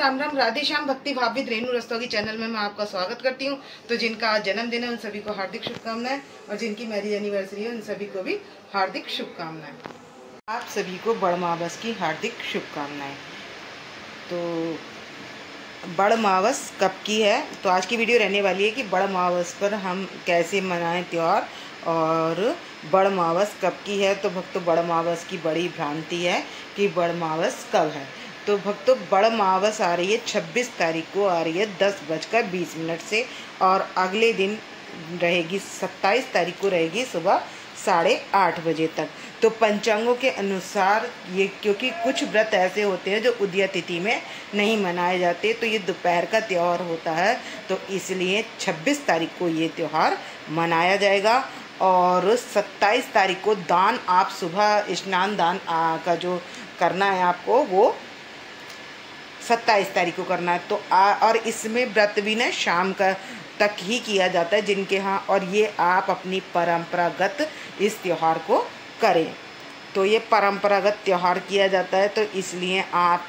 राम राम, राधे श्याम, भक्ति भाव with Renu Rastogi channel में मैं आपका स्वागत करती हूँ। तो जिनका आज जन्मदिन है उन सभी को हार्दिक शुभकामनाएं, और जिनकी मैरिज एनिवर्सरी है उन सभी को भी हार्दिक शुभकामनाएं। आप सभी को बड़मावस की हार्दिक शुभकामनाएं। तो बड़मावस कब की है, तो आज की वीडियो रहने वाली है कि बड़मावस पर हम कैसे मनाएं त्यौहार और बड़मावस कब की है। तो भक्तों, बड़मावस की बड़ी भ्रांति है कि बड़मावस कब है। तो भक्तों, बड़मावस आ रही है 26 तारीख को, आ रही है 10:20 से, और अगले दिन रहेगी 27 तारीख को, रहेगी सुबह 8:30 बजे तक। तो पंचांगों के अनुसार ये, क्योंकि कुछ व्रत ऐसे होते हैं जो उदया तिथि में नहीं मनाए जाते, तो ये दोपहर का त्यौहार होता है, तो इसलिए 26 तारीख को ये त्यौहार मनाया जाएगा। और 27 तारीख को दान, आप सुबह स्नान दान का जो करना है आपको, वो 27 तारीख को करना है। तो और इसमें व्रत भी ना शाम का तक ही किया जाता है जिनके यहाँ, और ये आप अपनी परंपरागत इस त्यौहार को करें। तो ये परंपरागत त्यौहार किया जाता है, तो इसलिए आप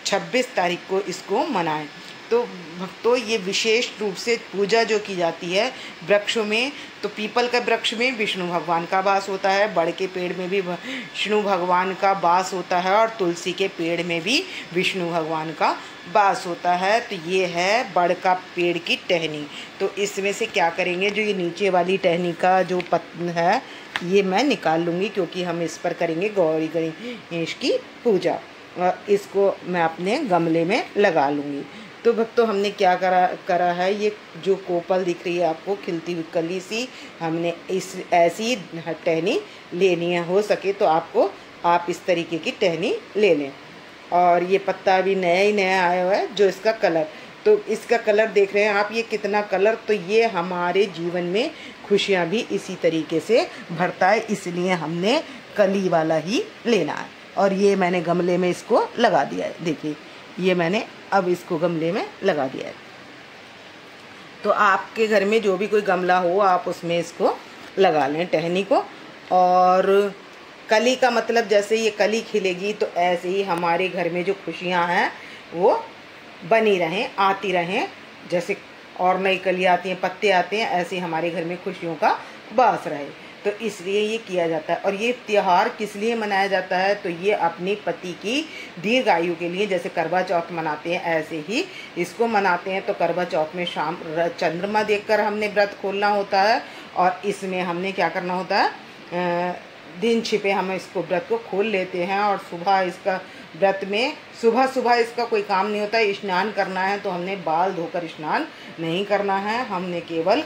26 तारीख को इसको मनाएं। तो भक्तों, ये विशेष रूप से पूजा जो की जाती है वृक्षों में, तो पीपल का वृक्ष में विष्णु भगवान का वास होता है, बड़ के पेड़ में भी विष्णु भगवान का वास होता है, और तुलसी के पेड़ में भी विष्णु भगवान का वास होता है। तो ये है बड़ का पेड़ की टहनी। तो इसमें से क्या करेंगे, जो ये नीचे वाली टहनी का जो पत्ता है ये मैं निकाल लूँगी, क्योंकि हम इस पर करेंगे गौरी गणेश की पूजा। इसको मैं अपने गमले में लगा लूँगी। तो भक्तों, हमने क्या करा है, ये जो कोपल दिख रही है आपको खिलती हुई कली सी, हमने इस ऐसी टहनी लेनी है। हो सके तो आप इस तरीके की टहनी ले लें। और ये पत्ता भी नया ही नया आया हुआ है, जो इसका कलर, तो इसका कलर देख रहे हैं आप, ये कितना कलर, तो ये हमारे जीवन में खुशियाँ भी इसी तरीके से भरता है, इसलिए हमने कली वाला ही लेना है। और ये मैंने गमले में इसको लगा दिया है, देखिए ये मैंने अब इसको गमले में लगा दिया है। तो आपके घर में जो भी कोई गमला हो, आप उसमें इसको लगा लें टहनी को। और कली का मतलब, जैसे ये कली खिलेगी तो ऐसे ही हमारे घर में जो खुशियां हैं वो बनी रहें, आती रहें। जैसे और नई कली आती हैं, पत्ते आते हैं, ऐसे हमारे घर में खुशियों का वास रहे। तो इसलिए ये किया जाता है। और ये त्यौहार किस लिए मनाया जाता है, तो ये अपने पति की दीर्घ आयु के लिए, जैसे करवा चौथ मनाते हैं ऐसे ही इसको मनाते हैं। तो करवा चौथ में शाम चंद्रमा देखकर हमने व्रत खोलना होता है, और इसमें हमने क्या करना होता है, दिन छिपे हम इसको व्रत को खोल लेते हैं। और सुबह इसका व्रत में सुबह इसका कोई काम नहीं होता है, स्नान करना है तो हमने बाल धोकर स्नान नहीं करना है, हमने केवल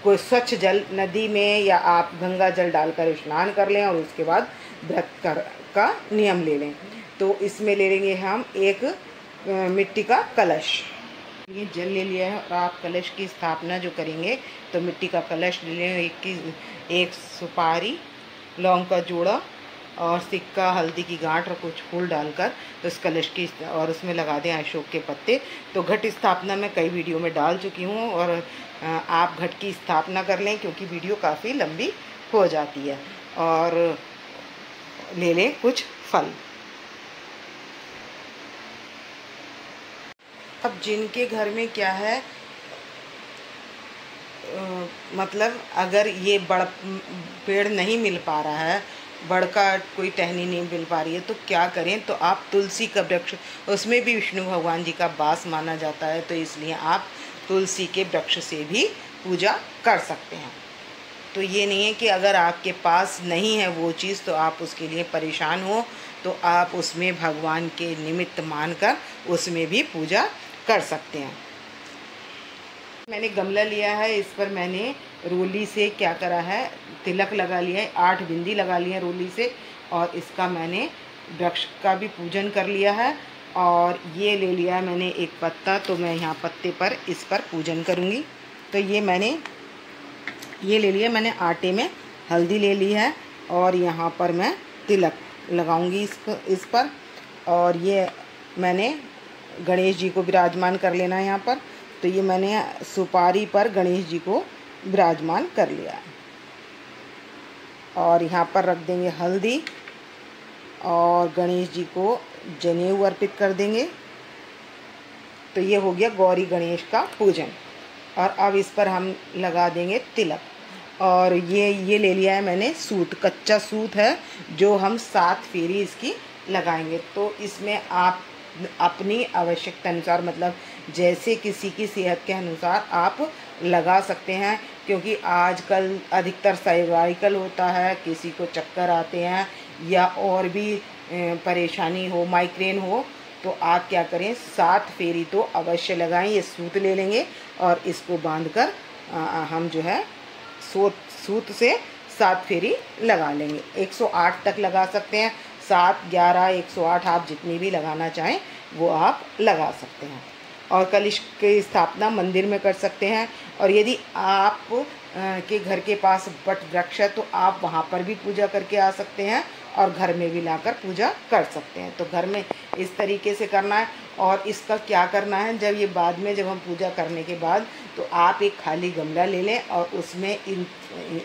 कोई स्वच्छ जल नदी में या आप गंगा जल डालकर स्नान कर लें, और उसके बाद व्रत का नियम ले लें। तो इसमें ले लेंगे हम एक मिट्टी का कलश, ये जल ले लिया है। और आप कलश की स्थापना जो करेंगे, तो मिट्टी का कलश ले लें, एक सुपारी, लौंग का जोड़ा और सिक्का, हल्दी की गांठ और कुछ फूल डालकर तो इस कलश की, और उसमें लगा दें अशोक के पत्ते। तो घट स्थापना मैं कई वीडियो में डाल चुकी हूँ, और आप घट की स्थापना कर लें, क्योंकि वीडियो काफ़ी लंबी हो जाती है। और ले लें कुछ फल। अब जिनके घर में क्या है, मतलब अगर ये बड़ पेड़ नहीं मिल पा रहा है, बड़ का कोई टहनी नहीं मिल पा रही है, तो क्या करें, तो आप तुलसी का वृक्ष, उसमें भी विष्णु भगवान जी का वास माना जाता है, तो इसलिए आप तुलसी के वृक्ष से भी पूजा कर सकते हैं। तो ये नहीं है कि अगर आपके पास नहीं है वो चीज़ तो आप उसके लिए परेशान हो, तो आप उसमें भगवान के निमित्त मानकर उसमें भी पूजा कर सकते हैं। मैंने गमला लिया है, इस पर मैंने रोली से क्या करा है, तिलक लगा लिया है, 8 बिंदी लगा ली है रोली से, और इसका मैंने वृक्ष का भी पूजन कर लिया है। और ये ले लिया है मैंने एक पत्ता, तो मैं यहाँ पत्ते पर इस पर पूजन करूँगी। तो ये ले लिया मैंने, आटे में हल्दी ले ली है, और यहाँ पर मैं तिलक लगाऊंगी इस पर। और ये मैंने गणेश जी को विराजमान कर लेना है यहाँ पर। तो ये मैंने सुपारी पर गणेश जी को विराजमान कर लिया है। और यहाँ पर रख देंगे हल्दी, और गणेश जी को जनेऊ अर्पित कर देंगे। तो ये हो गया गौरी गणेश का पूजन। और अब इस पर हम लगा देंगे तिलक। और ये ले लिया है मैंने सूत, कच्चा सूत है जो हम 7 फेरी इसकी लगाएंगे। तो इसमें आप अपनी आवश्यकता अनुसार, मतलब जैसे किसी की सेहत के अनुसार आप लगा सकते हैं, क्योंकि आजकल अधिकतर सर्वाइकल होता है, किसी को चक्कर आते हैं या और भी परेशानी हो, माइग्रेन हो, तो आप क्या करें 7 फेरी तो अवश्य लगाएं। ये सूत ले लेंगे और इसको बांधकर हम जो है सूत से 7 फेरी लगा लेंगे। 108 तक लगा सकते हैं, 7, 11, 108 आप जितनी भी लगाना चाहें वो आप लगा सकते हैं। और कलश की स्थापना मंदिर में कर सकते हैं। और यदि आप के घर के पास वट वृक्ष है तो आप वहाँ पर भी पूजा करके आ सकते हैं और घर में भी लाकर पूजा कर सकते हैं। तो घर में इस तरीके से करना है। और इसका क्या करना है, जब ये बाद में जब हम पूजा करने के बाद तो आप एक खाली गमला ले लें और उसमें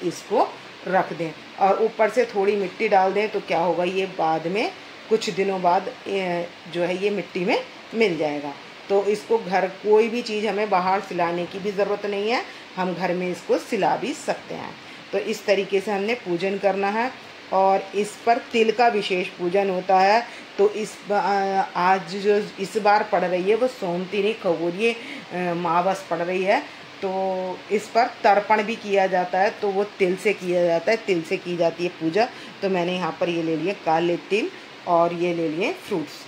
इसको रख दें और ऊपर से थोड़ी मिट्टी डाल दें। तो क्या होगा, ये बाद में कुछ दिनों बाद जो है ये मिट्टी में मिल जाएगा। तो इसको घर कोई भी चीज़ हमें बाहर सिलाने की भी ज़रूरत नहीं है, हम घर में इसको सिला भी सकते हैं। तो इस तरीके से हमने पूजन करना है। और इस पर तिल का विशेष पूजन होता है। तो आज जो इस बार पड़ रही है वो सोमतिनी खगोलीय अमावस पड़ रही है। तो इस पर तर्पण भी किया जाता है, तो वो तिल से किया जाता है, तिल से की जाती है पूजा। तो मैंने यहाँ पर ये ले लिए काले तिल और ये ले लिए फ्रूट्स।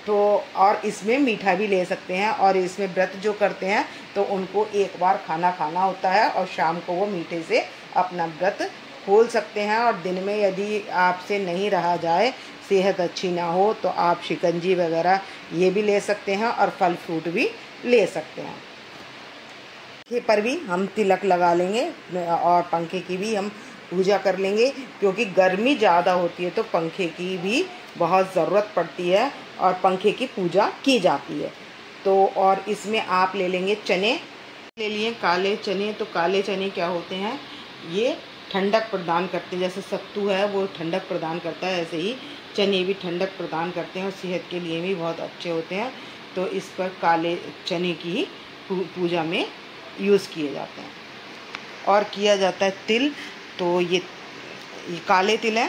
तो और इसमें मीठा भी ले सकते हैं। और इसमें व्रत जो करते हैं तो उनको एक बार खाना खाना होता है और शाम को वो मीठे से अपना व्रत खोल सकते हैं। और दिन में यदि आपसे नहीं रहा जाए, सेहत अच्छी ना हो, तो आप शिकंजी वगैरह ये भी ले सकते हैं और फल फ्रूट भी ले सकते हैं। पंखे पर भी हम तिलक लगा लेंगे और पंखे की भी हम पूजा कर लेंगे, क्योंकि गर्मी ज़्यादा होती है तो पंखे की भी बहुत ज़रूरत पड़ती है और पंखे की पूजा की जाती है। तो और इसमें आप ले लेंगे चने, ले लिए काले चने। तो काले चने क्या होते हैं, ये ठंडक प्रदान करते हैं। जैसे सत्तू है वो ठंडक प्रदान करता है, ऐसे ही चने भी ठंडक प्रदान करते हैं और सेहत के लिए भी बहुत अच्छे होते हैं। तो इस पर काले चने की ही पूजा में यूज़ किए जाते हैं। और किया जाता है तिल। तो ये काले तिल है,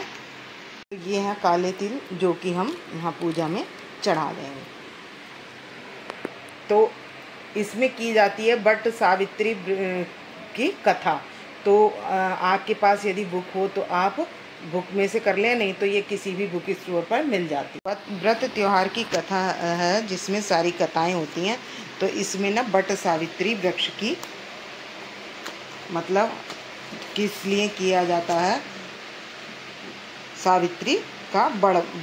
ये हैं काले तिल जो कि हम यहाँ पूजा में चढ़ा देंगे। तो इसमें की जाती है वट सावित्री की कथा। तो आपके पास यदि बुक हो तो आप बुक में से कर लें, नहीं तो ये किसी भी बुक स्टोर पर मिल जाती है। व्रत त्यौहार की कथा है जिसमें सारी कथाएं होती हैं। तो इसमें ना वट सावित्री वृक्ष की मतलब किस लिए किया जाता है, सावित्री का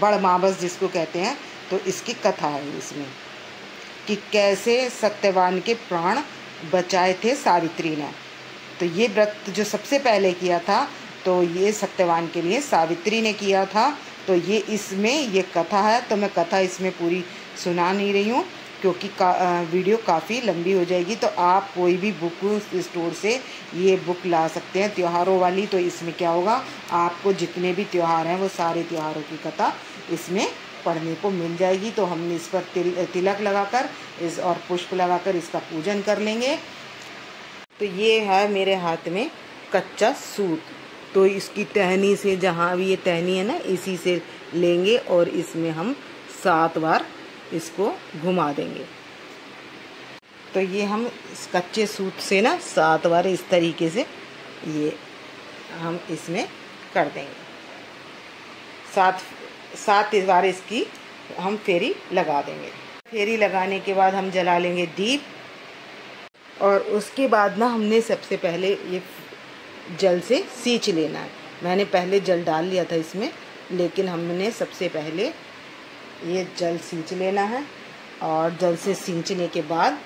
बड़मावस जिसको कहते हैं, तो इसकी कथा है इसमें कि कैसे सत्यवान के प्राण बचाए थे सावित्री ने। तो ये व्रत जो सबसे पहले किया था तो ये सत्यवान के लिए सावित्री ने किया था। तो ये इसमें ये कथा है। तो मैं कथा इसमें पूरी सुना नहीं रही हूँ क्योंकि वीडियो काफ़ी लंबी हो जाएगी। तो आप कोई भी बुक स्टोर से ये बुक ला सकते हैं त्योहारों वाली। तो इसमें क्या होगा, आपको जितने भी त्यौहार हैं वो सारे त्योहारों की कथा इसमें पढ़ने को मिल जाएगी। तो हम इस पर तिलक लगाकर इस और पुष्प लगाकर इसका पूजन कर लेंगे। तो ये है मेरे हाथ में कच्चा सूत। तो इसकी टहनी से, जहाँ भी ये टहनी है ना, इसी से लेंगे और इसमें हम 7 बार इसको घुमा देंगे। तो ये हम इस कच्चे सूत से ना 7 बार इस तरीके से ये हम इसमें कर देंगे। 7 बार इसकी हम फेरी लगा देंगे। फेरी लगाने के बाद हम जला लेंगे दीप। और उसके बाद ना हमने सबसे पहले ये जल से सींच लेना है। मैंने पहले जल डाल लिया था इसमें, लेकिन हमने सबसे पहले ये जल सींच लेना है। और जल से सींचने के बाद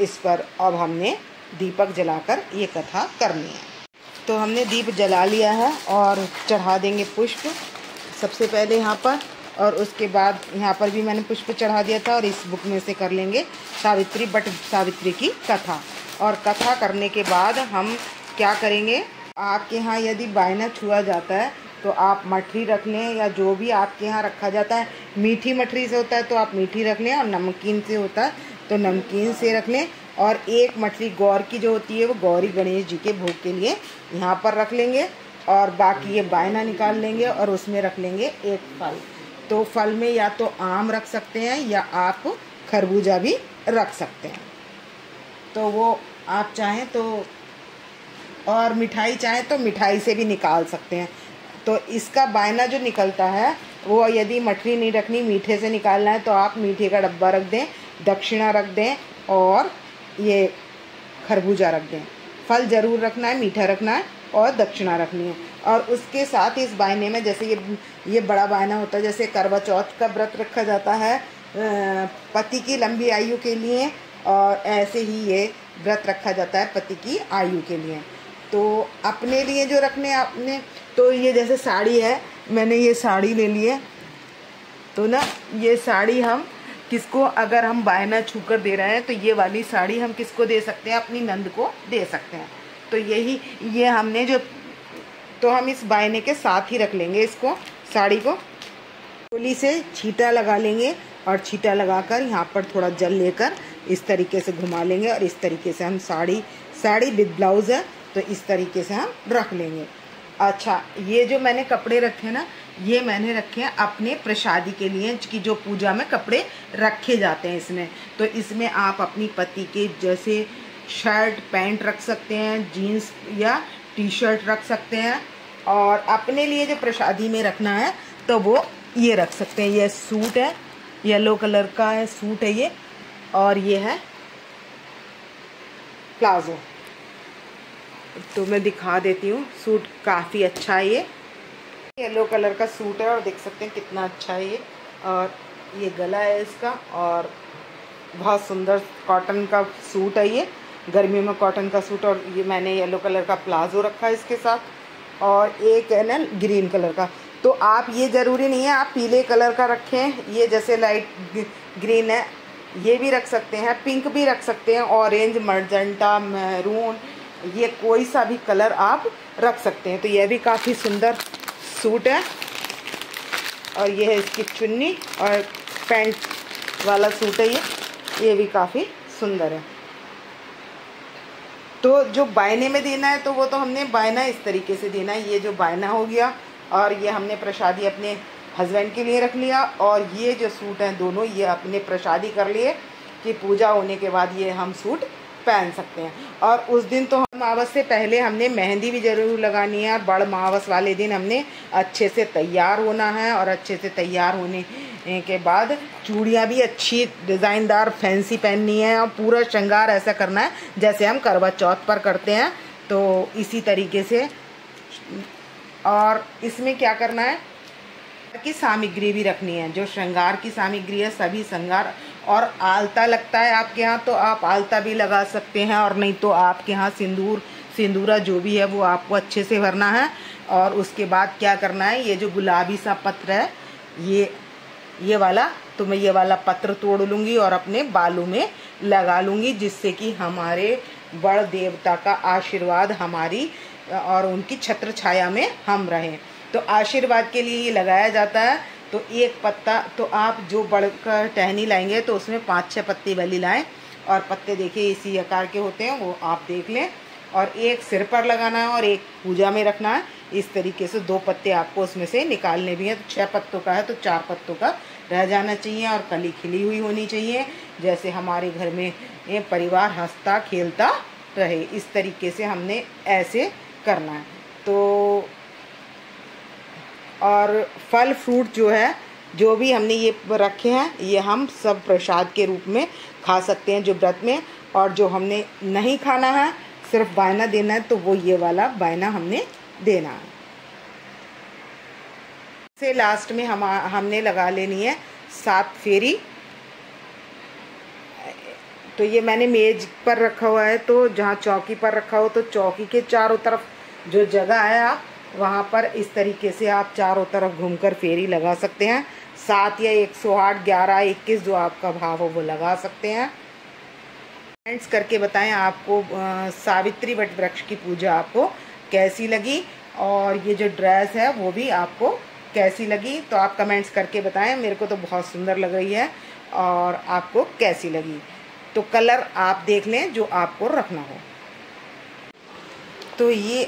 इस पर अब हमने दीपक जलाकर ये कथा करनी है। तो हमने दीप जला लिया है और चढ़ा देंगे पुष्प सबसे पहले यहाँ पर। और उसके बाद यहाँ पर भी मैंने पुष्प चढ़ा दिया था। और इस बुक में से कर लेंगे वट सावित्री की कथा। और कथा करने के बाद हम क्या करेंगे, आपके यहाँ यदि बायना छुआ जाता है तो आप मठरी रख लें, या जो भी आपके यहाँ रखा जाता है। मीठी मठरी से होता है तो आप मीठी रख लें, और नमकीन से होता है तो नमकीन से रख लें। और एक मठरी गौर की जो होती है वो गौरी गणेश जी के भोग के लिए यहाँ पर रख लेंगे। और बाकी ये बायना निकाल लेंगे और उसमें रख लेंगे एक फल। तो फल में या तो आम रख सकते हैं या आप खरबूजा भी रख सकते हैं, तो वो आप चाहें तो। और मिठाई चाहें तो मिठाई से भी निकाल सकते हैं। तो इसका बायना जो निकलता है वो, यदि मठरी नहीं रखनी, मीठे से निकालना है, तो आप मीठे का डब्बा रख दें, दक्षिणा रख दें और ये खरबूजा रख दें। फल ज़रूर रखना है, मीठा रखना है और दक्षिणा रखनी है। और उसके साथ इस बायने में, जैसे ये बड़ा बायना होता है, जैसे करवा चौथ का व्रत रखा जाता है पति की लंबी आयु के लिए, और ऐसे ही ये व्रत रखा जाता है पति की आयु के लिए। तो अपने लिए जो रखने आपने, तो ये जैसे साड़ी है, मैंने ये साड़ी ले ली है, तो ना ये साड़ी हम किसको, अगर हम बायना छूकर दे रहे हैं तो ये वाली साड़ी हम किसको दे सकते हैं, अपनी नंद को दे सकते हैं। तो ये हमने जो, तो हम इस बायने के साथ ही रख लेंगे इसको, साड़ी को। गोली से छींटा लगा लेंगे और छींटा लगाकर यहाँ पर थोड़ा जल लेकर इस तरीके से घुमा लेंगे, और इस तरीके से हम साड़ी विद ब्लाउज है तो इस तरीके से हम रख लेंगे। अच्छा, ये जो मैंने कपड़े रखे हैं ना, ये मैंने रखे हैं अपने प्रसादी के लिए, कि जो पूजा में कपड़े रखे जाते हैं इसमें। तो इसमें आप अपनी पति के जैसे शर्ट पैंट रख सकते हैं, जीन्स या टी शर्ट रख सकते हैं। और अपने लिए जो प्रसादी में रखना है तो वो ये रख सकते हैं। ये सूट है, येलो कलर का है सूट है ये, और ये है प्लाजो। तो मैं दिखा देती हूँ, सूट काफ़ी अच्छा है, ये येलो कलर का सूट है और देख सकते हैं कितना अच्छा है ये। और ये गला है इसका, और बहुत सुंदर कॉटन का सूट है ये, गर्मियों में कॉटन का सूट। और ये मैंने येलो कलर का प्लाजो रखा है इसके साथ, और एक है ना ग्रीन कलर का। तो आप ये ज़रूरी नहीं है आप पीले कलर का रखें, ये जैसे लाइट ग्रीन है ये भी रख सकते हैं, पिंक भी रख सकते हैं, ऑरेंज, मर्जेंटा, मैरून, ये कोई सा भी कलर आप रख सकते हैं। तो यह भी काफ़ी सुंदर सूट है। और ये है इसकी चुन्नी, और पैंट वाला सूट है ये भी काफ़ी सुंदर है। तो जो बायने में देना है तो वो तो हमने बायना इस तरीके से देना है, ये जो बायना हो गया। और ये हमने प्रसादी अपने हस्बैंड के लिए रख लिया, और ये जो सूट हैं दोनों ये अपने प्रसादी कर लिए कि पूजा होने के बाद ये हम सूट पहन सकते हैं। और उस दिन तो हम अमावस से पहले हमने मेहंदी भी ज़रूर लगानी है, और बड़ अमावस वाले दिन हमने अच्छे से तैयार होना है। और अच्छे से तैयार होने के बाद चूड़ियाँ भी अच्छी डिज़ाइनदार फैंसी पहननी है, और पूरा श्रृंगार ऐसा करना है जैसे हम करवा चौथ पर करते हैं, तो इसी तरीके से। और इसमें क्या करना है की सामग्री भी रखनी है, जो श्रृंगार की सामग्री है सभी श्रृंगार। और आलता लगता है आपके यहाँ तो आप आलता भी लगा सकते हैं, और नहीं तो आपके यहाँ सिंदूरा जो भी है वो आपको अच्छे से भरना है। और उसके बाद क्या करना है, ये जो गुलाबी सा पत्र है ये वाला, तो मैं ये वाला पत्र तोड़ लूँगी और अपने बालों में लगा लूँगी, जिससे कि हमारे बड़ देवता का आशीर्वाद हमारी और उनकी छत्र छाया में हम रहें। तो आशीर्वाद के लिए ये लगाया जाता है। तो एक पत्ता, तो आप जो बड़ का टहनी लाएंगे तो उसमें 5-6 पत्ते वाली लाएं, और पत्ते देखिए इसी आकार के होते हैं वो आप देख लें। और एक सिर पर लगाना है और एक पूजा में रखना है। इस तरीके से 2 पत्ते आपको उसमें से निकालने भी हैं। तो 6 पत्तों का है तो 4 पत्तों का रह जाना चाहिए, और कली खिली हुई होनी चाहिए, जैसे हमारे घर में ये परिवार हंसता खेलता रहे। इस तरीके से हमने ऐसे करना है। तो और फल फ्रूट जो है, जो भी हमने ये रखे हैं, ये हम सब प्रसाद के रूप में खा सकते हैं जो व्रत में। और जो हमने नहीं खाना है, सिर्फ बायना देना है, तो वो ये वाला बायना हमने देना है। से लास्ट में हमने लगा लेनी है 7 फेरी। तो ये मैंने मेज पर रखा हुआ है, तो जहाँ चौकी पर रखा हो तो चौकी के चारों तरफ जो जगह है आप वहाँ पर इस तरीके से आप चारों तरफ घूमकर फेरी लगा सकते हैं। 7 या 108, 11, 21 जो आपका भाव हो वो लगा सकते हैं। कमेंट्स करके बताएं आपको सावित्री वट वृक्ष की पूजा आपको कैसी लगी। और ये जो ड्रेस है वो भी आपको कैसी लगी, तो आप कमेंट्स करके बताएं। मेरे को तो बहुत सुंदर लग रही है और आपको कैसी लगी। तो कलर आप देख लें जो आपको रखना हो। तो ये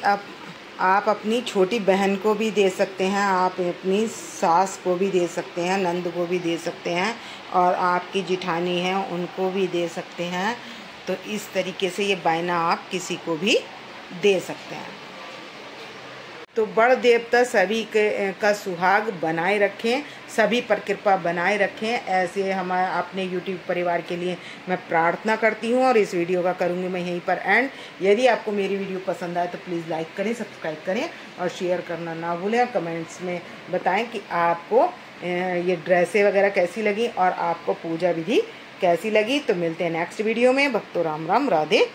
आप अपनी छोटी बहन को भी दे सकते हैं, आप अपनी सास को भी दे सकते हैं, नंद को भी दे सकते हैं, और आपकी जिठानी है उनको भी दे सकते हैं। तो इस तरीके से ये बायना आप किसी को भी दे सकते हैं। तो बड़ देवता सभी का सुहाग बनाए रखें, सभी पर कृपा बनाए रखें, ऐसे हमारे अपने YouTube परिवार के लिए मैं प्रार्थना करती हूँ। और इस वीडियो का करूँगी मैं यहीं पर एंड। यदि आपको मेरी वीडियो पसंद आए तो प्लीज़ लाइक करें, सब्सक्राइब करें और शेयर करना ना भूलें। और कमेंट्स में बताएं कि आपको ये ड्रेसें वगैरह कैसी लगी और आपको पूजा विधि कैसी लगी। तो मिलते हैं नेक्स्ट वीडियो में। भक्तों राम राम, राधे